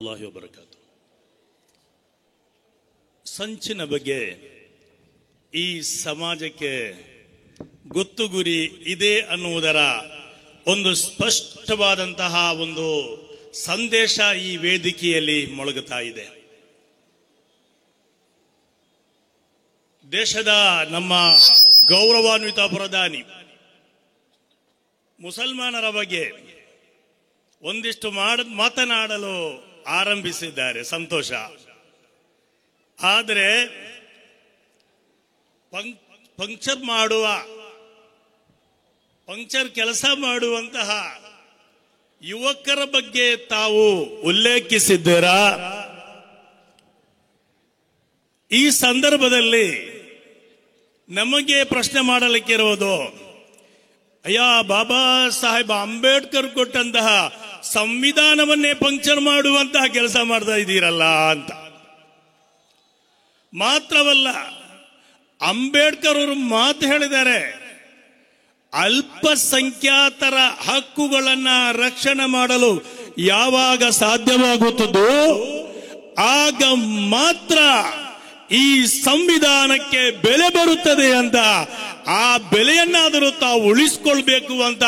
ಅಲ್ಲಾಹು ಬರಕಾತು. ಸಂಚಿನ ಬಗ್ಗೆ ಈ ಸಮಾಜಕ್ಕೆ ಗೊತ್ತು ಗುರಿ ಇದೆ ಅನ್ನುವುದರ ಒಂದು ಸ್ಪಷ್ಟವಾದಂತಹ ಒಂದು ಸಂದೇಶ ಈ ವೇದಿಕೆಯಲ್ಲಿ ಮೊಳಗುತ್ತಾ ಇದೆ. ದೇಶದ ನಮ್ಮ ಗೌರವಾನ್ವಿತ ಪ್ರಧಾನಿ ಮುಸಲ್ಮಾನರ ಬಗ್ಗೆ ಒಂದಿಷ್ಟು ಮಾತನಾಡಲು ಆರಂಭಿಸಿದ್ದಾರೆ, ಸಂತೋಷ. ಆದರೆ ಪಂಕ್ಚರ್ ಕೆಲಸ ಮಾಡುವಂತಹ ಯುವಕರ ಬಗ್ಗೆ ತಾವು ಉಲ್ಲೇಖಿಸಿದ್ದೀರಾ? ಈ ಸಂದರ್ಭದಲ್ಲಿ ನಮಗೆ ಪ್ರಶ್ನೆ ಮಾಡಲಿಕ್ಕಿರುವುದು, ಅಯ್ಯ, ಬಾಬಾ ಸಾಹೇಬ್ ಅಂಬೇಡ್ಕರ್ ಕೊಟ್ಟಂತಹ ಸಂವಿಧಾನವನ್ನೇ ಪಂಕ್ಚರ್ ಮಾಡುವಂತಹ ಕೆಲಸ ಮಾಡ್ತಾ ಇದ್ದೀರಲ್ಲ ಅಂತ. ಮಾತ್ರವಲ್ಲ, ಅಂಬೇಡ್ಕರ್ ಅವರು ಮಾತು ಹೇಳಿದ್ದಾರೆ, ಅಲ್ಪಸಂಖ್ಯಾತರ ಹಕ್ಕುಗಳನ್ನ ರಕ್ಷಣೆ ಮಾಡಲು ಯಾವಾಗ ಸಾಧ್ಯವಾಗುತ್ತದೋ ಆಗ ಮಾತ್ರ ಈ ಸಂವಿಧಾನಕ್ಕೆ ಬೆಲೆ ಬರುತ್ತದೆ ಅಂತ. ಆ ಬೆಲೆಯನ್ನಾದರೂ ತಾವು ಉಳಿಸಿಕೊಳ್ಬೇಕು ಅಂತ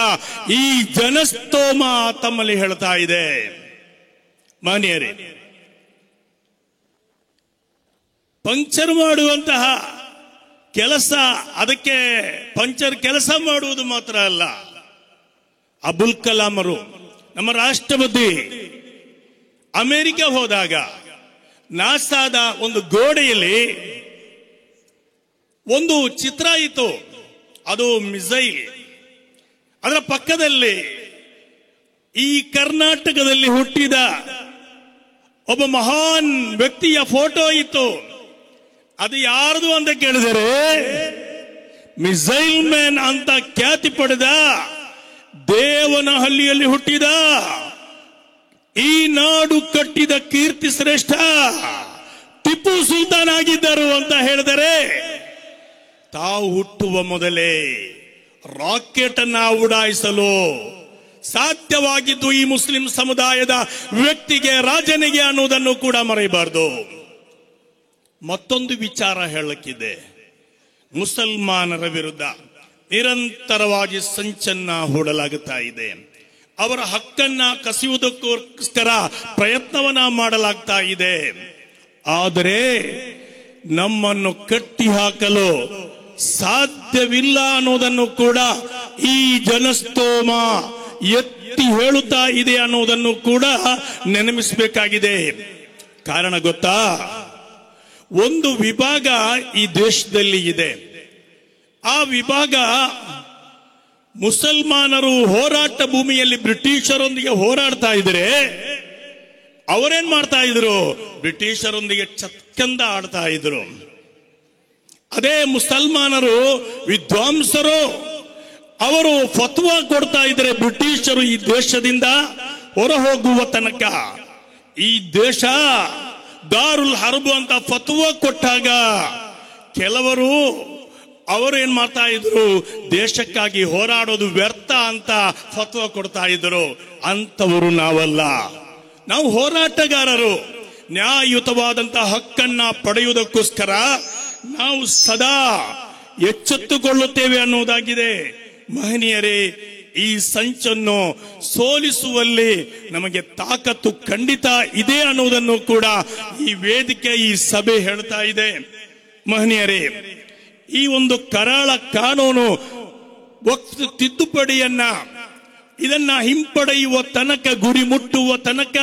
ಈ ಜನಸ್ತೋಮ ತಮ್ಮಲ್ಲಿ ಹೇಳ್ತಾ ಇದೆ. ಮಾನ್ಯರೇ, ಪಂಕ್ಚರ್ ಮಾಡುವಂತಹ ಕೆಲಸ, ಅದಕ್ಕೆ ಪಂಕ್ಚರ್ ಕೆಲಸ ಮಾಡುವುದು ಮಾತ್ರ ಅಲ್ಲ. ಅಬುಲ್ ಕಲಾಮರು, ನಮ್ಮ ರಾಷ್ಟ್ರಪತಿ, ಅಮೆರಿಕ ಹೋದಾಗ ನಾಸಾದ ಒಂದು ಗೋಡೆಯಲ್ಲಿ ಒಂದು ಚಿತ್ರ ಇತ್ತು, ಅದು ಮಿಸೈಲ್. ಅದರ ಪಕ್ಕದಲ್ಲಿ ಈ ಕರ್ನಾಟಕದಲ್ಲಿ ಹುಟ್ಟಿದ ಒಬ್ಬ ಮಹಾನ್ ವ್ಯಕ್ತಿಯ ಫೋಟೋ ಇತ್ತು. ಅದು ಯಾರದು ಅಂತ ಕೇಳಿದರೆ, ಮಿಸೈಲ್ ಮ್ಯಾನ್ ಅಂತ ಖ್ಯಾತಿ ಪಡೆದ, ದೇವನಹಳ್ಳಿಯಲ್ಲಿ ಹುಟ್ಟಿದ, ಈ ನಾಡು ಕಟ್ಟಿದ ಕೀರ್ತಿ ಶ್ರೇಷ್ಠ ಟಿಪ್ಪು ಸುಲ್ತಾನ್ ಆಗಿದ್ದರು ಅಂತ ಹೇಳಿದರೆ, ತಾವು ಹುಟ್ಟುವ ಮೊದಲೇ ರಾಕೆಟ್ ಅನ್ನ ಉಡಾಯಿಸಲು ಸಾಧ್ಯವಾಗಿದ್ದು ಈ ಮುಸ್ಲಿಂ ಸಮುದಾಯದ ವ್ಯಕ್ತಿಗೆ, ರಾಜನಿಗೆ ಅನ್ನುವುದನ್ನು ಕೂಡ ಮರೆಯಬಾರದು. ಮತ್ತೊಂದು ವಿಚಾರ ಹೇಳಕ್ಕಿದೆ. ಮುಸಲ್ಮಾನರ ವಿರುದ್ಧ ನಿರಂತರವಾಗಿ ಸಂಚನ್ನ ಹೂಡಲಾಗುತ್ತಾ ಇದೆ. ಅವರ ಹಕ್ಕನ್ನ ಕಸಿಯುವುದಕ್ಕೋಸ್ಕರ ಪ್ರಯತ್ನವನ್ನ ಮಾಡಲಾಗ್ತಾ ಇದೆ. ಆದರೆ ನಮ್ಮನ್ನು ಕಟ್ಟಿ ಹಾಕಲು ಸಾಧ್ಯವಿಲ್ಲ ಅನ್ನೋದನ್ನು ಕೂಡ ಈ ಜನಸ್ತೋಮ ಎತ್ತಿ ಹೇಳುತ್ತಾ ಇದೆ ಅನ್ನೋದನ್ನು ಕೂಡ ನೆನಪಿಸಬೇಕಾಗಿದೆ. ಕಾರಣ ಗೊತ್ತಾ? ಒಂದು ವಿಭಾಗ ಈ ದೇಶದಲ್ಲಿ ಇದೆ. ಆ ವಿಭಾಗ ಮುಸಲ್ಮಾನರು ಹೋರಾಟ ಭೂಮಿಯಲ್ಲಿ ಬ್ರಿಟಿಷರೊಂದಿಗೆ ಹೋರಾಡ್ತಾ ಇದ್ರೆ ಅವರೇನ್ ಮಾಡ್ತಾ ಇದ್ರು? ಬ್ರಿಟಿಷರೊಂದಿಗೆ ಚತ್ಕಂದ ಆಡ್ತಾ ಇದ್ರು. ಅದೇ ಮುಸಲ್ಮಾನರು ವಿದ್ವಾಂಸರು, ಅವರು ಫತ್ವಾ ಕೊಡ್ತಾ ಇದ್ರೆ ಬ್ರಿಟಿಷರು ಈ ದೇಶದಿಂದ ಹೊರ ಹೋಗುವ ತನಕ. ಈ ದೇಶ ದಾರುಲ್ ಹರ್ಬ್ ಅಂತ ಫತ್ವಾ ಕೊಟ್ಟಾಗ ಕೆಲವರು ಅವರು ಏನ್ ಮಾಡ್ತಾ ಇದ್ರು? ದೇಶಕ್ಕಾಗಿ ಹೋರಾಡೋದು ವ್ಯರ್ಥ ಅಂತ ಫತ್ವಾ ಕೊಡ್ತಾ ಇದ್ರು. ಅಂತವರು ನಾವಲ್ಲ. ನಾವು ಹೋರಾಟಗಾರರು. ನ್ಯಾಯಯುತವಾದಂತಹ ಹಕ್ಕನ್ನ ಪಡೆಯುವುದಕ್ಕೋಸ್ಕರ ನಾವು ಸದಾ ಎಚ್ಚೆತ್ತುಕೊಳ್ಳುತ್ತೇವೆ ಅನ್ನುವುದಾಗಿದೆ. ಮಹನೀಯರೇ, ಈ ಸಂಚನ್ನು ಸೋಲಿಸುವಲ್ಲಿ ನಮಗೆ ತಾಕತ್ತು ಖಂಡಿತ ಇದೆ ಅನ್ನುವುದನ್ನು ಕೂಡ ಈ ವೇದಿಕೆ, ಈ ಸಭೆ ಹೇಳ್ತಾ ಇದೆ. ಮಹನೀಯರೇ, ಈ ಒಂದು ಕರಾಳ ಕಾನೂನು ವಕ್ಫ್ ತಿದ್ದುಪಡಿಯನ್ನ ಇದನ್ನ ಹಿಂಪಡೆಯುವ ತನಕ, ಗುರಿ ಮುಟ್ಟುವ ತನಕ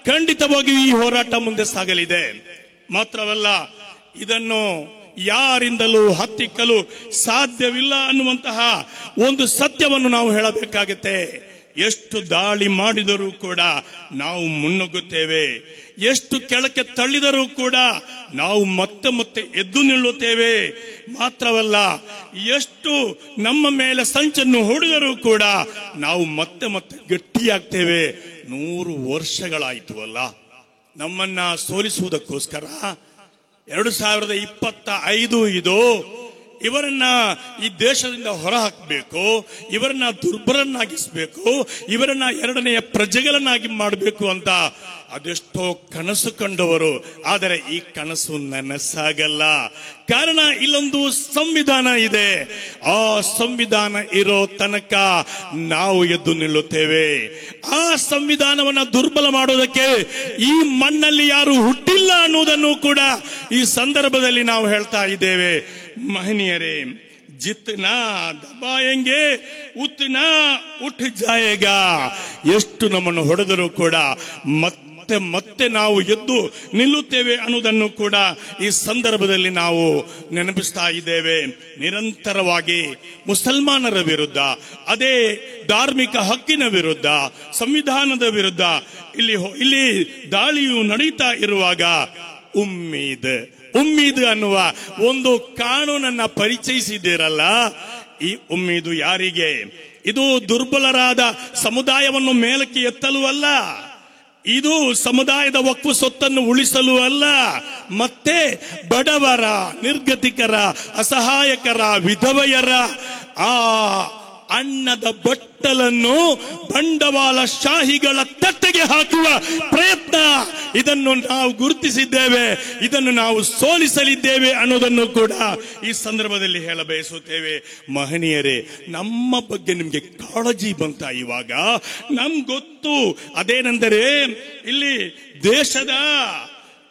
ಖಂಡಿತವಾಗಿಯೂ ಈ ಹೋರಾಟ ಮುಂದೆ ಸಾಗಲಿದೆ. ಮಾತ್ರವಲ್ಲ, ಇದನ್ನು ಯಾರಿಂದಲೂ ಹತ್ತಿಕ್ಕಲು ಸಾಧ್ಯವಿಲ್ಲ ಅನ್ನುವಂತಹ ಒಂದು ಸತ್ಯವನ್ನು ನಾವು ಹೇಳಬೇಕಾಗುತ್ತೆ. ಎಷ್ಟು ದಾಳಿ ಮಾಡಿದರೂ ಕೂಡ ನಾವು ಮುನ್ನುಗ್ಗುತ್ತೇವೆ. ಎಷ್ಟು ಕೆಳಕ್ಕೆ ತಳ್ಳಿದರೂ ಕೂಡ ನಾವು ಮತ್ತೆ ಮತ್ತೆ ಎದ್ದು ನಿಲ್ಲುತ್ತೇವೆ. ಮಾತ್ರವಲ್ಲ, ಎಷ್ಟು ನಮ್ಮ ಮೇಲೆ ಸಂಚನ್ನು ಹೊಡೆದರೂ ಕೂಡ ನಾವು ಮತ್ತೆ ಮತ್ತೆ ಗಟ್ಟಿಯಾಗ್ತೇವೆ. 100 ವರ್ಷಗಳಾಯಿತು ಅಲ್ಲ ನಮ್ಮನ್ನ ಸೋಲಿಸುವುದಕ್ಕೋಸ್ಕರ. 2025 ಇದು ಇವರನ್ನ ಈ ದೇಶದಿಂದ ಹೊರಹಾಕಬೇಕು, ಇವರನ್ನ ದುರ್ಬಲನ್ನಾಗಿಸಬೇಕು, ಇವರನ್ನ ಎರಡನೆಯ ಪ್ರಜೆಗಳನ್ನಾಗಿ ಮಾಡಬೇಕು ಅಂತ ಅದೆಷ್ಟೋ ಕನಸು ಕಂಡವರು. ಆದರೆ ಈ ಕನಸು ನನಸಾಗಲ್ಲ. ಕಾರಣ ಇಲ್ಲೊಂದು ಸಂವಿಧಾನ ಇದೆ. ಆ ಸಂವಿಧಾನ ಇರೋ ತನಕ ನಾವು ಎದ್ದು ನಿಲ್ಲುತ್ತೇವೆ. ಆ ಸಂವಿಧಾನವನ್ನ ದುರ್ಬಲ ಮಾಡೋದಕ್ಕೆ ಈ ಮಣ್ಣಲ್ಲಿ ಯಾರು ಹುಟ್ಟಿಲ್ಲ ಅನ್ನುವುದನ್ನು ಕೂಡ ಈ ಸಂದರ್ಭದಲ್ಲಿ ನಾವು ಹೇಳ್ತಾ ಇದ್ದೇವೆ. ಮಹನೀಯರೇ, ಜಿತ್ನಾ ದಬಾಯಂಗೆ ಉತ್ನಾ ಉಠ್ ಜಾಯೇಗಾ. ಎಷ್ಟು ನಮ್ಮನ್ನು ಹೊಡೆದರೂ ಕೂಡ ಮತ್ತೆ ನಾವು ಎದ್ದು ನಿಲ್ಲುತ್ತೇವೆ ಅನ್ನುವುದನ್ನು ಕೂಡ ಈ ಸಂದರ್ಭದಲ್ಲಿ ನಾವು ನೆನಪಿಸ್ತಾ ಇದ್ದೇವೆ. ನಿರಂತರವಾಗಿ ಮುಸಲ್ಮಾನರ ವಿರುದ್ಧ, ಅದೇ ಧಾರ್ಮಿಕ ಹಕ್ಕಿನ ವಿರುದ್ಧ, ಸಂವಿಧಾನದ ವಿರುದ್ಧ ಇಲ್ಲಿ ದಾಳಿಯು ನಡೀತಾ ಇರುವಾಗ ಉಮ್ಮೀದ್ ಅನ್ನುವ ಒಂದು ಕಾನೂನನ್ನ ಪರಿಚಯಿಸಿದ್ದೀರಲ್ಲ, ಈ ಉಮ್ಮೀದು ಯಾರಿಗೆ? ಇದು ದುರ್ಬಲರಾದ ಸಮುದಾಯವನ್ನು ಮೇಲಕ್ಕೆ ಎತ್ತಲು ಅಲ್ಲ, ಇದು ಸಮುದಾಯದ ವಕ್ಫ್ ಸೊತ್ತನ್ನು ಉಳಿಸಲು ಅಲ್ಲ, ಮತ್ತೆ ಬಡವರ, ನಿರ್ಗತಿಕರ, ಅಸಹಾಯಕರ, ವಿಧವೆಯರ ಆ ಅನ್ನದ ಬಟ್ಟಲನ್ನು ಬಂಡವಾಳ ಶಾಹಿಗಳ ತಟ್ಟೆಗೆ ಹಾಕುವ ಪ್ರಯತ್ನ. ಇದನ್ನು ನಾವು ಗುರುತಿಸಿದ್ದೇವೆ, ಇದನ್ನು ನಾವು ಸೋಲಿಸಲಿದ್ದೇವೆ ಅನ್ನೋದನ್ನು ಕೂಡ ಈ ಸಂದರ್ಭದಲ್ಲಿ ಹೇಳ ಬಯಸುತ್ತೇವೆ. ಮಹನೀಯರೇ, ನಮ್ಮ ಬಗ್ಗೆ ನಿಮ್ಗೆ ಕಾಳಜಿ ಬಂತ? ಇವಾಗ ನಮ್ಗೆ ಗೊತ್ತು ಅದೇನೆಂದರೆ, ಇಲ್ಲಿ ದೇಶದ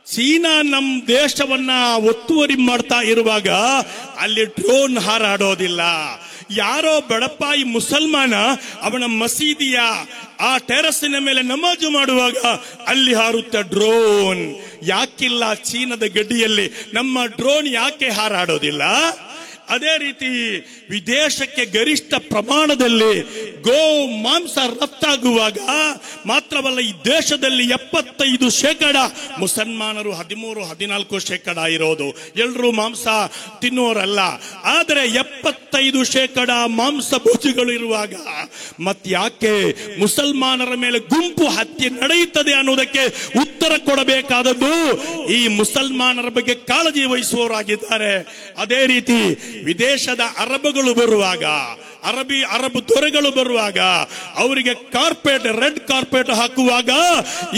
ಚೀನಾ ನಮ್ಮ ದೇಶವನ್ನ ಒತ್ತುವರಿ ಮಾಡ್ತಾ ಇರುವಾಗ ಅಲ್ಲಿ ಡ್ರೋನ್ ಹಾರಾಡೋದಿಲ್ಲ. ಯಾರೋ ಬಡಪಾಯಿ ಮುಸಲ್ಮಾನ ಅವನ ಮಸೀದಿಯ ಆ ಟೆರಸಿನ ಮೇಲೆ ನಮಾಜು ಮಾಡುವಾಗ ಅಲ್ಲಿ ಹಾರುತ್ತ ಡ್ರೋನ್. ಯಾಕಿಲ್ಲ ಚೀನಾದ ಗಡಿಯಲ್ಲಿ ನಮ್ಮ ಡ್ರೋನ್ ಯಾಕೆ ಹಾರಾಡೋದಿಲ್ಲ? ಅದೇ ರೀತಿ ವಿದೇಶಕ್ಕೆ ಗರಿಷ್ಠ ಪ್ರಮಾಣದಲ್ಲಿ ಗೋ ಮಾಂಸ ರಫ್ತಾಗುವಾಗ ಮಾತ್ರವಲ್ಲ, ಈ ದೇಶದಲ್ಲಿ 75% ಮುಸಲ್ಮಾನರು, 13-14% ಇರೋದು. ಎಲ್ಲರೂ ಮಾಂಸ ತಿನ್ನುವರಲ್ಲ. ಆದರೆ 75% ಮಾಂಸ ಭೋಜಿಗಳು ಇರುವಾಗ ಮತ್ಯಾಕೆ ಮುಸಲ್ಮಾನರ ಮೇಲೆ ಗುಂಪು ಹತ್ಯೆ ನಡೆಯುತ್ತದೆ ಅನ್ನೋದಕ್ಕೆ ಉತ್ತರ ಕೊಡಬೇಕಾದದ್ದು ಈ ಮುಸಲ್ಮಾನರ ಬಗ್ಗೆ ಕಾಳಜಿ ವಹಿಸುವವರಾಗಿದ್ದಾರೆ. ಅದೇ ರೀತಿ ವಿದೇಶದ ಅರಬಗಳು ಬರುವಾಗ, ಅರಬ್ ದೊರೆಗಳು ಬರುವಾಗ ಅವರಿಗೆ ರೆಡ್ ಕಾರ್ಪೆಟ್ ಹಾಕುವಾಗ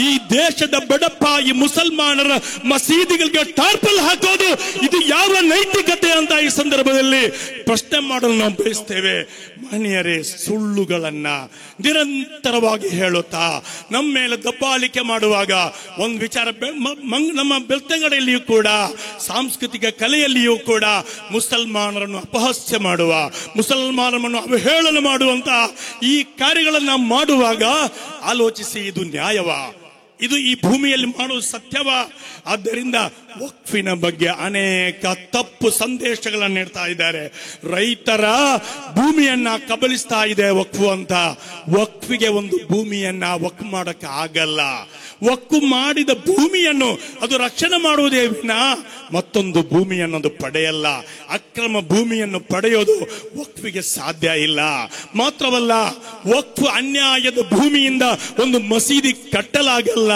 ಈ ದೇಶದ ಬಡಪಾಯಿ ಮುಸಲ್ಮಾನರ ಮಸೀದಿಗಳಿಗೆ ಟಾರ್ಪಲ್ ಹಾಕೋದು ಇದು ಯಾವ ನೈತಿಕತೆ ಅಂತ ಈ ಸಂದರ್ಭದಲ್ಲಿ ಪ್ರಶ್ನೆ ಮಾಡಲು ನಾವು ಬಯಸ್ತೇವೆ. ಮಹನೀಯರೇ, ಸುಳ್ಳುಗಳನ್ನ ನಿರಂತರವಾಗಿ ಹೇಳುತ್ತಾ ನಮ್ಮ ಮೇಲೆ ದಬ್ಬಾಳಿಕೆ ಮಾಡುವಾಗ ಒಂದು ವಿಚಾರ, ನಮ್ಮ ಬೆಳ್ತಂಗಡಿಯಲ್ಲಿಯೂ ಕೂಡ, ಸಾಂಸ್ಕೃತಿಕ ಕಲೆಯಲ್ಲಿಯೂ ಕೂಡ ಮುಸಲ್ಮಾನರನ್ನು ಅಪಹಾಸ್ಯ ಮಾಡುವ, ಮುಸಲ್ಮಾನರನ್ನು ಅವಹೇಳನ ಮಾಡುವಂತ ಈ ಕಾರ್ಯಗಳನ್ನ ಮಾಡುವಾಗ ಆಲೋಚಿಸಿ, ಇದು ನ್ಯಾಯವಾ? ಇದು ಈ ಭೂಮಿಯಲ್ಲಿ ಮಾಡುವ ಸತ್ಯವ? ಆದ್ದರಿಂದ ವಕ್ಫಿನ ಬಗ್ಗೆ ಅನೇಕ ತಪ್ಪು ಸಂದೇಶಗಳನ್ನು ನೀಡ್ತಾ ಇದ್ದಾರೆ. ರೈತರ ಭೂಮಿಯನ್ನ ಕಬಲಿಸ್ತಾ ಇದೆ ವಕ್ಫು ಅಂತ. ವಕ್ಫಿಗೆ ಒಂದು ಭೂಮಿಯನ್ನ ವಕ್ಫ್ ಮಾಡಕ್ಕೆ ಆಗಲ್ಲ. ವಕ್ಫು ಮಾಡಿದ ಭೂಮಿಯನ್ನು ಅದು ರಕ್ಷಣೆ ಮಾಡುವುದೇ ವಿನ ಮತ್ತೊಂದು ಭೂಮಿಯನ್ನದು ಪಡೆಯಲ್ಲ. ಅಕ್ರಮ ಭೂಮಿಯನ್ನು ಪಡೆಯೋದು ವಕ್ಫಿಗೆ ಸಾಧ್ಯ ಇಲ್ಲ. ಮಾತ್ರವಲ್ಲ, ವಕ್ಫ್ ಅನ್ಯಾಯದ ಭೂಮಿಯಿಂದ ಒಂದು ಮಸೀದಿ ಕಟ್ಟಲಾಗಲ್ಲ,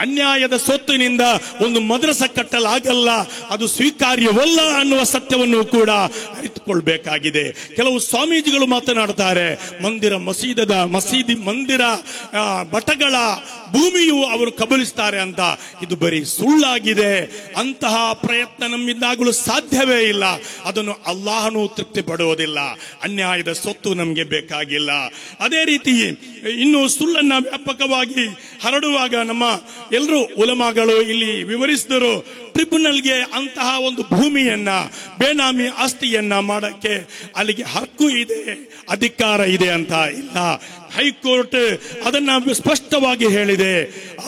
ಅನ್ಯಾಯದ ಸೊತ್ತಿನಿಂದ ಒಂದು ಮದ್ರಸ ಕಟ್ಟಲಾಗಲ್ಲ. ಅದು ಸ್ವೀಕಾರ್ಯವಲ್ಲ ಅನ್ನುವ ಸತ್ಯವನ್ನು ಕೂಡ ಅರಿತುಕೊಳ್ಬೇಕಾಗಿದೆ. ಕೆಲವು ಸ್ವಾಮೀಜಿಗಳು ಮಾತನಾಡ್ತಾರೆ, ಮಸೀದಿ ಮಂದಿರ ಮಠಗಳ ಭೂಮಿಯು ಅವರು ಕಬಲಿಸ್ತಾರೆ ಅಂತ. ಇದು ಬರೀ ಸುಳ್ಳಾಗಿದೆ. ಅಂತಹ ಪ್ರಯತ್ನ ನಮ್ಮಿಂದಾಗಲು ಸಾಧ್ಯವೇ ಇಲ್ಲ. ಅದನ್ನು ಅಲ್ಲಾಹನು ತೃಪ್ತಿ ಪಡುವುದಿಲ್ಲ. ಅನ್ಯಾಯದ ಸೊತ್ತು ನಮಗೆ ಬೇಕಾಗಿಲ್ಲ. ಅದೇ ರೀತಿ ಇನ್ನು ಸುಳ್ಳನ್ನ ವ್ಯಾಪಕವಾಗಿ ಹರಡುವಾಗ ನಮ್ಮ ಎಲ್ಲರೂ ಉಲಮಾಗಳು ಇಲ್ಲಿ ವಿವರಿಸಿದರು. ಟ್ರಿಬ್ಯುನಲ್ಗೆ ಅಂತಹ ಒಂದು ಭೂಮಿಯನ್ನ, ಬೇನಾಮಿ ಆಸ್ತಿಯನ್ನ ಮಾಡಕ್ಕೆ ಅಲ್ಲಿಗೆ ಹಕ್ಕು ಇದೆ, ಅಧಿಕಾರ ಇದೆ ಅಂತ ಇಲ್ಲ. ಹೈಕೋರ್ಟ್ ಅದನ್ನ ಸ್ಪಷ್ಟವಾಗಿ ಹೇಳಿದೆ.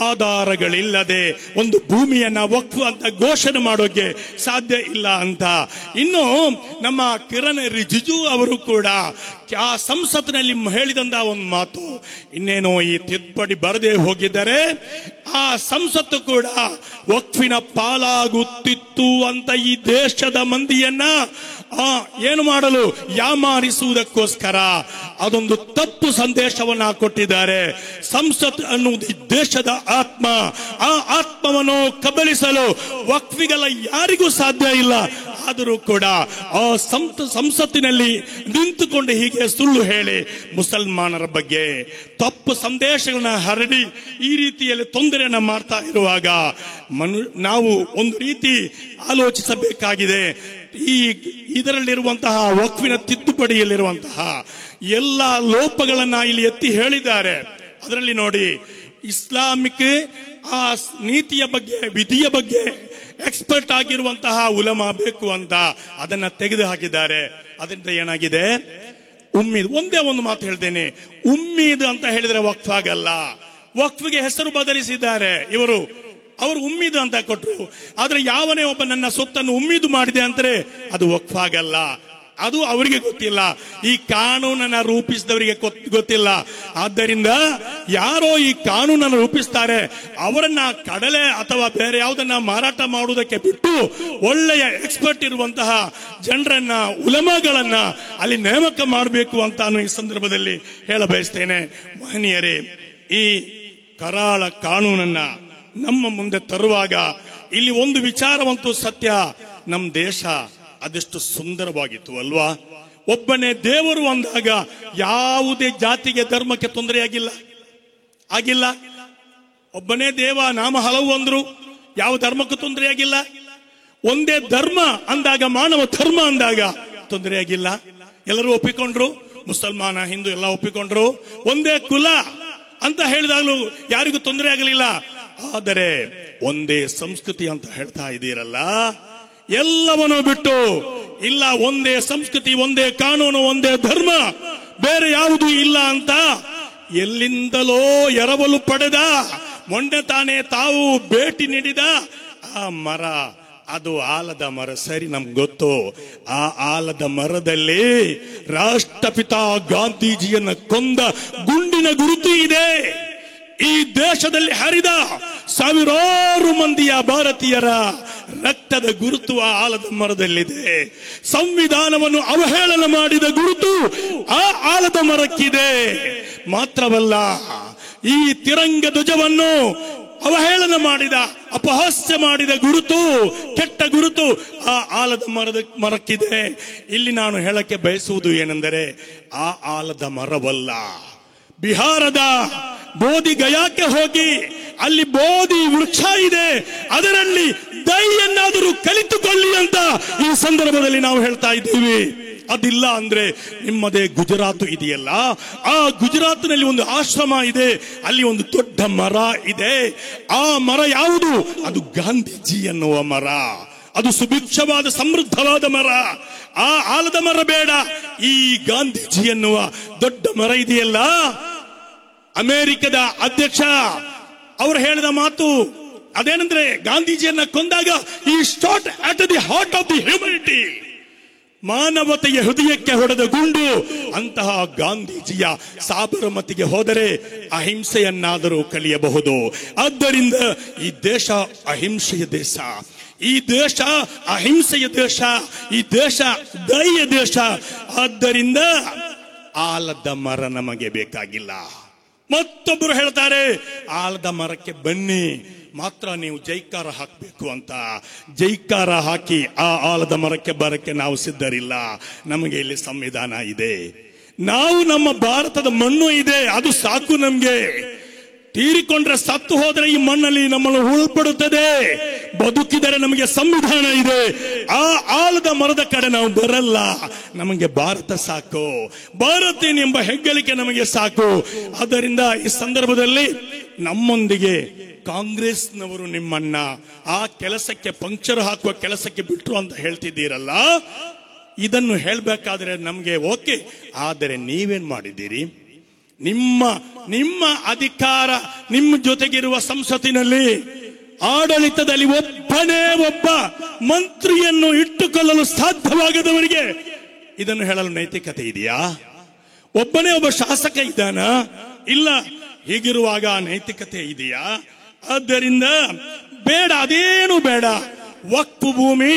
ಆಧಾರಗಳಿಲ್ಲದೆ ಒಂದು ಭೂಮಿಯನ್ನ ವಕ್ಫ್ ಅಂತ ಘೋಷಣೆ ಮಾಡೋಕೆ ಸಾಧ್ಯ ಇಲ್ಲ ಅಂತ. ಇನ್ನು ನಮ್ಮ ಕಿರಣ್ ರಿಜಿಜು ಅವರು ಕೂಡ ಆ ಸಂಸತ್ತಿನಲ್ಲಿ ಹೇಳಿದಂತ ಒಂದು ಮಾತು, ಇನ್ನೇನೋ ಈ ತಿದ್ದುಪಡಿ ಬರದೆ ಹೋಗಿದ್ದಾರೆ ಆ ಸಂಸತ್ತು ಕೂಡ ವಕ್ಫಿನ ಪಾಲಾಗುತ್ತಿತ್ತು ಅಂತ ಈ ದೇಶದ ಮಂದಿಯನ್ನ ಏನು ಮಾಡಲು ಯಾಮಾರಿಸುವುದಕ್ಕೋಸ್ಕರ ಅದೊಂದು ತಪ್ಪು ಸಂದೇಶವನ್ನ ಕೊಟ್ಟಿದ್ದಾರೆ. ಸಂಸತ್ ಅನ್ನುವುದು ದೇಶದ ಆತ್ಮ. ಆ ಆತ್ಮವನ್ನು ಕಬಲಿಸಲು ವಕ್ಫಿಗಳ ಯಾರಿಗೂ ಸಾಧ್ಯ ಇಲ್ಲ. ಆದರೂ ಕೂಡ ಆ ಸಂಸತ್ತಿನಲ್ಲಿ ನಿಂತುಕೊಂಡು ಹೀಗೆ ಸುಳ್ಳು ಹೇಳಿ ಮುಸಲ್ಮಾನರ ಬಗ್ಗೆ ತಪ್ಪು ಸಂದೇಶಗಳನ್ನ ಹರಡಿ ಈ ರೀತಿಯಲ್ಲಿ ತೊಂದರೆಯನ್ನ ಮಾಡ್ತಾ ಇರುವಾಗ ನಾವು ಒಂದು ರೀತಿ ಆಲೋಚಿಸಬೇಕಾಗಿದೆ. ಇದರಲ್ಲಿರುವಂತಹ ವಕ್ಫಿನ ತಿದ್ದುಪಡಿಯಲ್ಲಿರುವಂತಹ ಎಲ್ಲ ಲೋಪಗಳನ್ನ ಇಲ್ಲಿ ಎತ್ತಿ ಹೇಳಿದ್ದಾರೆ. ಅದರಲ್ಲಿ ನೋಡಿ, ಇಸ್ಲಾಮಿಕ್ ಆ ನೀತಿಯ ಬಗ್ಗೆ, ವಿಧಿಯ ಬಗ್ಗೆ ಎಕ್ಸ್ಪರ್ಟ್ ಆಗಿರುವಂತಹ ಉಲಮಾ ಬೇಕು ಅಂತ ಅದನ್ನ ತೆಗೆದು ಹಾಕಿದ್ದಾರೆ. ಅದರಿಂದ ಏನಾಗಿದೆ, ಉಮ್ಮೀದ್, ಒಂದೇ ಒಂದು ಮಾತು ಹೇಳ್ತೇನೆ, ಉಮ್ಮೀದ್ ಅಂತ ಹೇಳಿದ್ರೆ ವಕ್ಫ್ ಆಗಲ್ಲ. ವಕ್ಫ್ಗೆ ಹೆಸರು ಬದಲಿಸಿದ್ದಾರೆ ಇವರು. ಅವರು ಉಮ್ಮೀದ್ ಅಂತ ಕೊಟ್ಟರು. ಆದ್ರೆ ಯಾವನೇ ಒಬ್ಬ ನನ್ನ ಸೊತ್ತನ್ನು ಉಮ್ಮೀದು ಮಾಡಿದೆ ಅಂದ್ರೆ ಅದು ವಕ್ಫ್ ಆಗಲ್ಲ. ಅದು ಅವರಿಗೆ ಗೊತ್ತಿಲ್ಲ, ಈ ಕಾನೂನನ್ನ ರೂಪಿಸಿದವರಿಗೆ ಗೊತ್ತಿಲ್ಲ. ಆದ್ದರಿಂದ ಯಾರೋ ಈ ಕಾನೂನನ್ನು ರೂಪಿಸ್ತಾರೆ ಅವರನ್ನ ಕಡಲೆ ಅಥವಾ ಬೇರೆ ಯಾವುದನ್ನ ಮಾರಾಟ ಮಾಡುವುದಕ್ಕೆ ಬಿಟ್ಟು ಒಳ್ಳೆಯ ಎಕ್ಸ್ಪರ್ಟ್ ಇರುವಂತಹ ಜನರನ್ನ, ಉಲಮಾಗಳನ್ನ ಅಲ್ಲಿ ನೇಮಕ ಮಾಡಬೇಕು ಅಂತ ನಾನು ಈ ಸಂದರ್ಭದಲ್ಲಿ ಹೇಳ ಬಯಸ್ತೇನೆ. ಮಹನೀಯರೇ, ಈ ಕರಾಳ ಕಾನೂನನ್ನ ನಮ್ಮ ಮುಂದೆ ತರುವಾಗ ಇಲ್ಲಿ ಒಂದು ವಿಚಾರವಂತೂ ಸತ್ಯ, ನಮ್ಮ ದೇಶ ಅದೆಷ್ಟು ಸುಂದರವಾಗಿತ್ತು ಅಲ್ವಾ? ಒಬ್ಬನೇ ದೇವರು ಅಂದಾಗ ಯಾವುದೇ ಜಾತಿಗೆ, ಧರ್ಮಕ್ಕೆ ತೊಂದರೆ ಆಗಿಲ್ಲ. ಒಬ್ಬನೇ ದೇವ, ನಾಮ ಹಲವು ಅಂದ್ರು, ಯಾವ ಧರ್ಮಕ್ಕೂ ತೊಂದರೆ ಆಗಿಲ್ಲ. ಒಂದೇ ಧರ್ಮ ಅಂದಾಗ, ಮಾನವ ಧರ್ಮ ಅಂದಾಗ ತೊಂದರೆ ಆಗಿಲ್ಲ. ಎಲ್ಲರೂ ಒಪ್ಪಿಕೊಂಡ್ರು, ಮುಸಲ್ಮಾನ, ಹಿಂದೂ ಎಲ್ಲ ಒಪ್ಪಿಕೊಂಡ್ರು. ಒಂದೇ ಕುಲ ಅಂತ ಹೇಳಿದಾಗಲೂ ಯಾರಿಗೂ ತೊಂದರೆ ಆಗಲಿಲ್ಲ. ಆದರೆ ಒಂದೇ ಸಂಸ್ಕೃತಿ ಅಂತ ಹೇಳ್ತಾ ಇದ್ದೀರಲ್ಲ, ಎಲ್ಲವನ್ನೂ ಬಿಟ್ಟು ಇಲ್ಲ, ಒಂದೇ ಸಂಸ್ಕೃತಿ, ಒಂದೇ ಕಾನೂನು, ಒಂದೇ ಧರ್ಮ, ಬೇರೆ ಯಾವುದೂ ಇಲ್ಲ ಅಂತ ಎಲ್ಲಿಂದಲೋ ಎರವಲು ಪಡೆದ, ಮೊನ್ನೆ ತಾನೇ ತಾವು ಭೇಟಿ ನೀಡಿದ ಆ ಮರ, ಅದು ಆಲದ ಮರ. ಸರಿ, ನಮ್ಗೆ ಗೊತ್ತು. ಆ ಆಲದ ಮರದಲ್ಲಿ ರಾಷ್ಟ್ರಪಿತ ಗಾಂಧೀಜಿಯನ್ನ ಕೊಂದ ಗುಂಡಿನ ಗುರುತು ಇದೆ. ಈ ದೇಶದಲ್ಲಿ ಹರಿದ ಸಾವಿರಾರು ಮಂದಿಯ ಭಾರತೀಯರ ರಕ್ತದ ಗುರುತು ಆ ಆಲದ ಮರದಲ್ಲಿದೆ. ಸಂವಿಧಾನವನ್ನು ಅವಹೇಳನ ಮಾಡಿದ ಗುರುತು ಆ ಆಲದ ಮರಕ್ಕಿದೆ. ಮಾತ್ರವಲ್ಲ, ಈ ತಿರಂಗ ಧ್ವಜವನ್ನು ಅವಹೇಳನ ಮಾಡಿದ, ಅಪಹಾಸ್ಯ ಮಾಡಿದ ಗುರುತು, ಕೆಟ್ಟ ಗುರುತು ಆ ಆಲದ ಮರಕ್ಕಿದೆ. ಇಲ್ಲಿ ನಾನು ಹೇಳಕ್ಕೆ ಬಯಸುವುದು ಏನೆಂದರೆ, ಆ ಆಲದ ಮರವಲ್ಲ, ಬಿಹಾರದ ಬೋಧಿ ಗಯಾಕ್ಕೆ ಹೋಗಿ ಅಲ್ಲಿ ಬೋಧಿ ವೃಕ್ಷ ಇದೆ, ಅದರಲ್ಲಿ ದಯೆಯನ್ನಾದರೂ ಕಲಿತುಕೊಳ್ಳಿ ಅಂತ ಈ ಸಂದರ್ಭದಲ್ಲಿ ನಾವು ಹೇಳ್ತಾ ಇದ್ದೀವಿ. ಅದಿಲ್ಲ ಅಂದ್ರೆ ನಿಮ್ಮದೇ ಗುಜರಾತ್ ಇದೆಯಲ್ಲ, ಆ ಗುಜರಾತ್ನಲ್ಲಿ ಒಂದು ಆಶ್ರಮ ಇದೆ, ಅಲ್ಲಿ ಒಂದು ದೊಡ್ಡ ಮರ ಇದೆ. ಆ ಮರ ಯಾವುದು? ಅದು ಗಾಂಧೀಜಿ ಎನ್ನುವ ಮರ. ಅದು ಸುಭಿಕ್ಷವಾದ, ಸಮೃದ್ಧವಾದ ಮರ. ಆ ಆಲದ ಮರ ಬೇಡ, ಈ ಗಾಂಧೀಜಿ ಎನ್ನುವ ದೊಡ್ಡ ಮರ ಇದೆಯಲ್ಲ. ಅಮೆರಿಕದ ಅಧ್ಯಕ್ಷ ಅವರು ಹೇಳಿದ ಮಾತು ಅದೇನೆಂದ್ರೆ, ಗಾಂಧೀಜಿಯನ್ನ ಕೊಂದಾಗ ಈ shot at the heart of the humanity, ಮಾನವತೆಯ ಹೃದಯಕ್ಕೆ ಹೊಡೆದ ಗುಂಡು. ಅಂತಹ ಗಾಂಧೀಜಿಯ ಸಾಬರಮತಿಗೆ ಹೋದರೆ ಅಹಿಂಸೆಯನ್ನಾದರೂ ಕಲಿಯಬಹುದು. ಆದ್ದರಿಂದ ಈ ದೇಶ ಅಹಿಂಸೆಯ ದೇಶ, ಈ ದೇಶ ಅಹಿಂಸೆಯ ದೇಶ, ಈ ದೇಶ ದಯೆಯ ದೇಶ. ಆದ್ದರಿಂದ ಆಲದ ಮರ ನಮಗೆ ಬೇಕಾಗಿಲ್ಲ. ಮತ್ತೊಬ್ಬರು ಹೇಳ್ತಾರೆ, ಆಲದ ಮರಕ್ಕೆ ಬನ್ನಿ, ಮಾತ್ರ ನೀವು ಜೈಕಾರ ಹಾಕಬೇಕು ಅಂತ. ಜೈಕಾರ ಹಾಕಿ ಆ ಆಲದ ಮರಕ್ಕೆ ಬರಕ್ಕೆ ನಾವು ಸಿದ್ಧರಿಲ್ಲ. ನಮಗೆ ಇಲ್ಲಿ ಸಂವಿಧಾನ ಇದೆ, ನಾವು ನಮ್ಮ ಭಾರತದ ಮಣ್ಣು ಇದೆ, ಅದು ಸಾಕು ನಮ್ಗೆ. ತೀರಿಕೊಂಡ್ರೆ, ಸತ್ತು ಹೋದ್ರೆ ಈ ಮಣ್ಣಲ್ಲಿ ನಮ್ಮನ್ನು ಉಳ್ಪಡುತ್ತದೆ. ಬದುಕಿದರೆ ನಮಗೆ ಸಂವಿಧಾನ ಇದೆ. ಆ ಆಲದ ಮರದ ಕಡೆ ನಾವು ಬರಲ್ಲ. ನಮಗೆ ಭಾರತ ಸಾಕು, ಭಾರತೀಯ ಎಂಬ ಹೆಗ್ಗಳಿಕೆ ನಮಗೆ ಸಾಕು. ಆದ್ದರಿಂದ ಈ ಸಂದರ್ಭದಲ್ಲಿ ನಮ್ಮೊಂದಿಗೆ ಕಾಂಗ್ರೆಸ್ನವರು ನಿಮ್ಮನ್ನ ಆ ಕೆಲಸಕ್ಕೆ, ಪಂಕ್ಚರ್ ಹಾಕುವ ಕೆಲಸಕ್ಕೆ ಬಿಟ್ರು ಅಂತ ಹೇಳ್ತಿದ್ದೀರಲ್ಲ, ಇದನ್ನು ಹೇಳ್ಬೇಕಾದ್ರೆ ನಮ್ಗೆ ಓಕೆ. ಆದರೆ ನೀವೇನ್ ಮಾಡಿದ್ದೀರಿ? ನಿಮ್ಮ ಅಧಿಕಾರ, ನಿಮ್ಮ ಜೊತೆಗಿರುವ ಸಂಸತ್ತಿನಲ್ಲಿ, ಆಡಳಿತದಲ್ಲಿ ಒಬ್ಬನೇ ಒಬ್ಬ ಮಂತ್ರಿಯನ್ನು ಇಟ್ಟುಕೊಳ್ಳಲು ಸಾಧ್ಯವಾಗದವರಿಗೆ ಇದನ್ನು ಹೇಳಲು ನೈತಿಕತೆ ಇದೆಯಾ? ಒಬ್ಬನೇ ಒಬ್ಬ ಶಾಸಕ ಇದ್ದಾನ? ಇಲ್ಲ. ಹೀಗಿರುವಾಗ ನೈತಿಕತೆ ಇದೆಯಾ? ಆದ್ದರಿಂದ ಬೇಡ, ಅದೇನು ಬೇಡ. ವಕ್ಫ್ ಭೂಮಿ,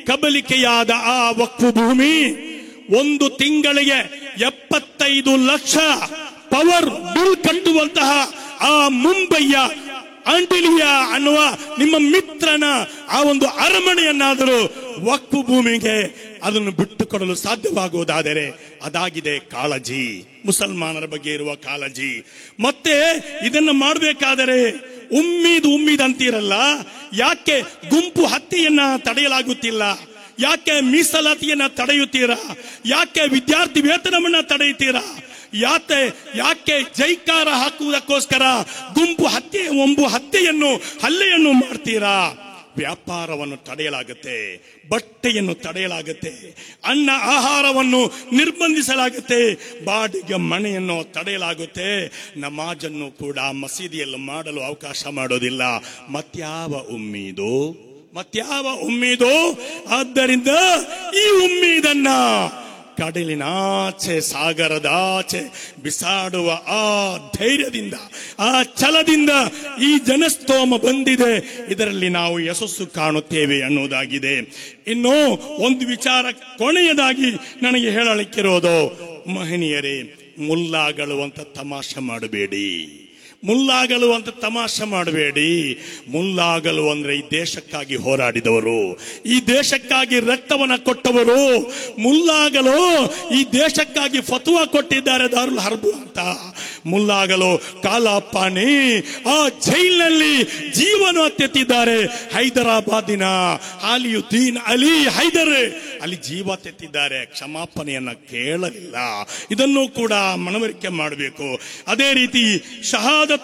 ಕಬಲಿಕೆಯಾದ ಆ ವಕ್ಫ್ ಭೂಮಿ 1 ತಿಂಗಳಿಗೆ 75 ಲಕ್ಷ ಪವರ್ ಬಿಲ್ ಕಟ್ಟುವಂತಹ ಆ ಮುಂಬೈಯ ಆಂಟಿಲಿಯಾ ಅನ್ನುವ ನಿಮ್ಮ ಮಿತ್ರನ ಆ ಒಂದು ಅರಮನೆಯನ್ನಾದರೂ ವಕ್ಫ್ ಭೂಮಿಗೆ ಅದನ್ನು ಬಿಟ್ಟುಕೊಡಲು ಸಾಧ್ಯವಾಗುವುದಾದರೆ ಅದಾಗಿದೆ ಕಾಳಜಿ, ಮುಸಲ್ಮಾನರ ಬಗ್ಗೆ ಇರುವ ಕಾಳಜಿ. ಮತ್ತೆ ಇದನ್ನು ಮಾಡಬೇಕಾದರೆ ಉಮ್ಮೀದ್ ಅಂತೀರಲ್ಲ, ಯಾಕೆ ಗುಂಪು ಹತ್ಯೆಯನ್ನ ತಡೆಯಲಾಗುತ್ತಿಲ್ಲ? ಯಾಕೆ ಮೀಸಲಾತಿಯನ್ನ ತಡೆಯುತ್ತೀರಾ? ಯಾಕೆ ವಿದ್ಯಾರ್ಥಿ ವೇತನವನ್ನ ತಡೆಯುತ್ತೀರಾ? ಯಾಕೆ ಜೈಕಾರ ಹಾಕುವುದಕ್ಕೋಸ್ಕರ ಗುಂಪು ಹಲ್ಲೆಯನ್ನು ಮಾಡ್ತೀರಾ? ವ್ಯಾಪಾರವನ್ನು ತಡೆಯಲಾಗುತ್ತೆ, ಬಟ್ಟೆಯನ್ನು ತಡೆಯಲಾಗುತ್ತೆ, ಅನ್ನ ಆಹಾರವನ್ನು ನಿರ್ಬಂಧಿಸಲಾಗುತ್ತೆ, ಬಾಡಿಗೆ ಮನೆಯನ್ನು ತಡೆಯಲಾಗುತ್ತೆ, ನಮಾಜನ್ನು ಕೂಡ ಮಸೀದಿಯಲ್ಲಿ ಮಾಡಲು ಅವಕಾಶ ಮಾಡೋದಿಲ್ಲ. ಮತ್ಯಾವ ಉಮ್ಮೀದು? ಆದ್ದರಿಂದ ಈ ಉಮ್ಮೀದನ್ನ ಕಡಲಿನಾಚೆ, ಸಾಗರದಾಚೆ ಬಿಸಾಡುವ ಆ ಧೈರ್ಯದಿಂದ, ಆ ಛಲದಿಂದ ಈ ಜನಸ್ತೋಮ ಬಂದಿದೆ. ಇದರಲ್ಲಿ ನಾವು ಯಶಸ್ಸು ಕಾಣುತ್ತೇವೆ ಅನ್ನೋದಾಗಿದೆ. ಇನ್ನು ಒಂದು ವಿಚಾರ ಕೊನೆಯದಾಗಿ ನನಗೆ ಹೇಳಲಿಕ್ಕಿರೋದು, ಮಹನೀಯರೇ, ಮುಲ್ಲಾಗಳು ಅಂತ ತಮಾಷೆ ಮಾಡಬೇಡಿ. ಮುಲ್ಲಾಗಲು ಅಂದ್ರೆ ಈ ದೇಶಕ್ಕಾಗಿ ಹೋರಾಡಿದವರು, ಈ ದೇಶಕ್ಕಾಗಿ ರಕ್ತವನ್ನ ಕೊಟ್ಟವರು. ಮುಲ್ಲಾಗಲು ಈ ದೇಶಕ್ಕಾಗಿ ಫತುವಾ ಕೊಟ್ಟಿದ್ದಾರೆ, ದಾರುಲ್ ಹರ್ಬ್ ಅಂತ. ಮುಲ್ಲಾಗಲು ಕಾಲಾಪಾನಿ ಆ ಜೈಲಿನಲ್ಲಿ ಜೀವನ ತೆತ್ತಿದ್ದಾರೆ. ಹೈದರಾಬಾದಿನ ಆಲಿಯುದ್ದೀನ್ ಅಲಿ ಹೈದರ್ ಅಲ್ಲಿ ಜೀವ ತೆತ್ತಿದ್ದಾರೆ, ಕ್ಷಮಾಪಣೆಯನ್ನ ಕೇಳಲಿಲ್ಲ. ಇದನ್ನು ಕೂಡ ಮನವರಿಕೆ ಮಾಡಬೇಕು. ಅದೇ ರೀತಿ ಶಹಾದತ್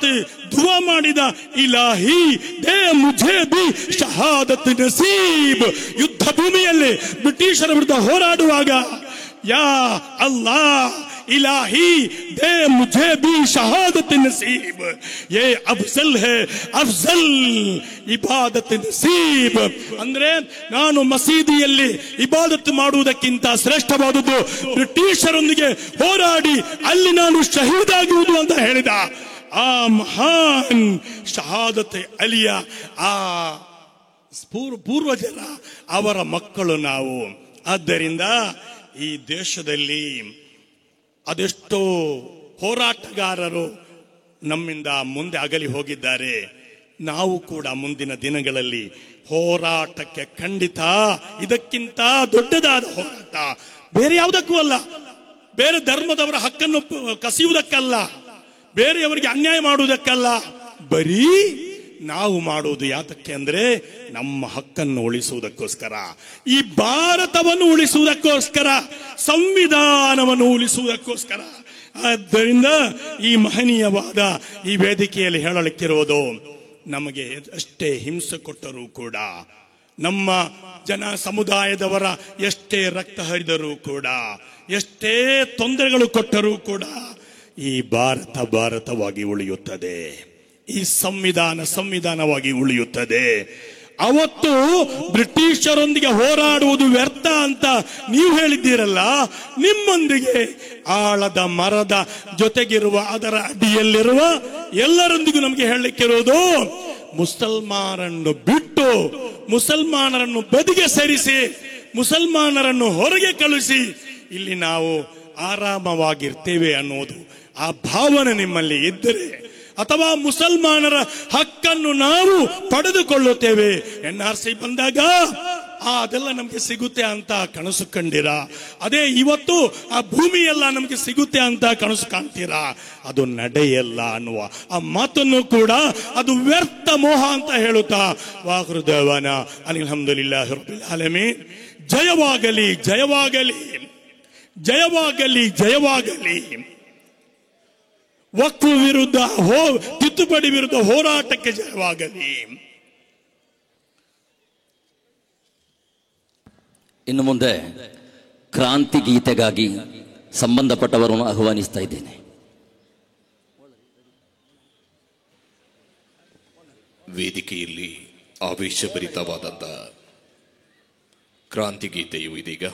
ದುವಾ ಮಾಡಿದ, ಇಲಾಹಿ ದೇ ಮುझे भी ಶಹಾದತ್ ನಸೀಬ್. ಯುದ್ಧ ಭೂಮಿಯಲ್ಲಿ ಬ್ರಿಟಿಷರ ವಿರುದ್ಧ ಹೋರಾಡುವಾಗ, ಯಾ ಅಲ್ಲಾಹ್ इलाही दे मुझे भी शहादत नसीब, ये अफजल है अफजल इबादत नसीब. ಅಂದ್ರೆ ನಾನು ಮಸೀದಿಯಲ್ಲಿ ಇಬಾದತ್ ಮಾಡುವುದಕ್ಕಿಂತ ಶ್ರೇಷ್ಠವಾದುದು ಬ್ರಿಟಿಷರೊಂದಿಗೆ ಹೋರಾಡಿ ಅಲ್ಲಿ ನಾನು ಶಹೀದಾಗುವುದು ಅಂತ ಹೇಳಿದ ಆ ಮಹಾನ್ ಶಹಾದತ್ ಅಲಿಯ ಆ ಪೂರ್ವಜರ ಅವರ ಮಕ್ಕಳು ನಾವು. ಆದ್ದರಿಂದ ಈ ದೇಶದಲ್ಲಿ ಅದೆಷ್ಟೋ ಹೋರಾಟಗಾರರು ನಮ್ಮಿಂದ ಮುಂದೆ ಅಗಲಿ ಹೋಗಿದ್ದಾರೆ. ನಾವು ಕೂಡ ಮುಂದಿನ ದಿನಗಳಲ್ಲಿ ಹೋರಾಟಕ್ಕೆ ಖಂಡಿತ ಇದಕ್ಕಿಂತ ದೊಡ್ಡದಾದ ಹೋರಾಟ ಬೇರೆ ಯಾವುದಕ್ಕೂ ಅಲ್ಲ, ಬೇರೆ ಧರ್ಮದವರ ಹಕ್ಕನ್ನು ಕಸಿಯುವುದಕ್ಕಲ್ಲ, ಬೇರೆಯವರಿಗೆ ಅನ್ಯಾಯ ಮಾಡುವುದಕ್ಕಲ್ಲ, ಬರೀ ನಾವು ಮಾಡುವುದು ಯಾತಕ್ಕೆ ಅಂದ್ರೆ ನಮ್ಮ ಹಕ್ಕನ್ನು ಉಳಿಸುವುದಕ್ಕೋಸ್ಕರ, ಈ ಭಾರತವನ್ನು ಉಳಿಸುವುದಕ್ಕೋಸ್ಕರ, ಸಂವಿಧಾನವನ್ನು ಉಳಿಸುವುದಕ್ಕೋಸ್ಕರ. ಆದ್ದರಿಂದ ಈ ಮಹನೀಯವಾದ ಈ ವೇದಿಕೆಯಲ್ಲಿ ಹೇಳಲಿಕ್ಕಿರುವುದು, ನಮಗೆ ಎಷ್ಟೇ ಹಿಂಸೆ ಕೊಟ್ಟರೂ ಕೂಡ, ನಮ್ಮ ಜನ ಸಮುದಾಯದವರ ಎಷ್ಟೇ ರಕ್ತ ಹರಿದರೂ ಕೂಡ, ಎಷ್ಟೇ ತೊಂದರೆಗಳು ಕೊಟ್ಟರೂ ಕೂಡ ಈ ಭಾರತವಾಗಿ ಉಳಿಯುತ್ತದೆ, ಈ ಸಂವಿಧಾನವಾಗಿ ಉಳಿಯುತ್ತದೆ. ಅವತ್ತು ಬ್ರಿಟಿಷರೊಂದಿಗೆ ಹೋರಾಡುವುದು ವ್ಯರ್ಥ ಅಂತ ನೀವು ಹೇಳಿದ್ದೀರಲ್ಲ, ನಿಮ್ಮೊಂದಿಗೆ ಆಳದ ಮರದ ಜೊತೆಗಿರುವ ಅದರ ಅಡಿಯಲ್ಲಿರುವ ಎಲ್ಲರೊಂದಿಗೂ ನಮಗೆ ಹೇಳಲಿಕ್ಕಿರೋದು, ಮುಸಲ್ಮಾನರನ್ನು ಬಿಟ್ಟು, ಮುಸಲ್ಮಾನರನ್ನು ಬದಿಗೆ ಸರಿಸಿ, ಮುಸಲ್ಮಾನರನ್ನು ಹೊರಗೆ ಕಳುಹಿಸಿ ಇಲ್ಲಿ ನಾವು ಆರಾಮವಾಗಿರ್ತೇವೆ ಅನ್ನೋದು ಆ ಭಾವನೆ ನಿಮ್ಮಲ್ಲಿ ಇದ್ದರೆ, ಅಥವಾ ಮುಸಲ್ಮಾನರ ಹಕ್ಕನ್ನು ನಾವು ಪಡೆದುಕೊಳ್ಳುತ್ತೇವೆ, NRC ಬಂದಾಗ ಅದೆಲ್ಲ ನಮ್ಗೆ ಸಿಗುತ್ತೆ ಅಂತ ಕನಸು ಕಂಡಿರ, ಅದೇ ಇವತ್ತು ಆ ಭೂಮಿ ಎಲ್ಲ ನಮ್ಗೆ ಸಿಗುತ್ತೆ ಅಂತ ಕನಸು ಕಾಣ್ತೀರಾ, ಅದು ನಡೆಯಲ್ಲ ಅನ್ನುವ ಆ ಮಾತನ್ನು ಕೂಡ ಅದು ವ್ಯರ್ಥ ಮೋಹ ಅಂತ ಹೇಳುತ್ತಾ ವಾಖಿರು ದಅವಾನಾ ಅಲ್ಹಮ್ದುಲಿಲ್ಲಾಹಿ ರಬ್ಬಿಲ್ ಆಲಮೀನ್. ಜಯವಾಗಲಿ ಜಯವಾಗಲಿ ಜಯವಾಗಲಿ ಜಯವಾಗಲಿ. ವಕ್ಫ್ ವಿರುದ್ಧ ತಿದ್ದುಪಡಿ ವಿರುದ್ಧ ಹೋರಾಟಕ್ಕೆ ಜಯವಾಗಲಿ. ಇನ್ನು ಮುಂದೆ ಕ್ರಾಂತಿ ಗೀತೆಗಾಗಿ ಸಂಬಂಧಪಟ್ಟವರನ್ನು ಆಹ್ವಾನಿಸ್ತಾ ಇದ್ದೇನೆ. ವೇದಿಕೆಯಲ್ಲಿ ಆವೇಶಭರಿತವಾದಂತಹ ಕ್ರಾಂತಿ ಗೀತೆಯು ಇದೀಗ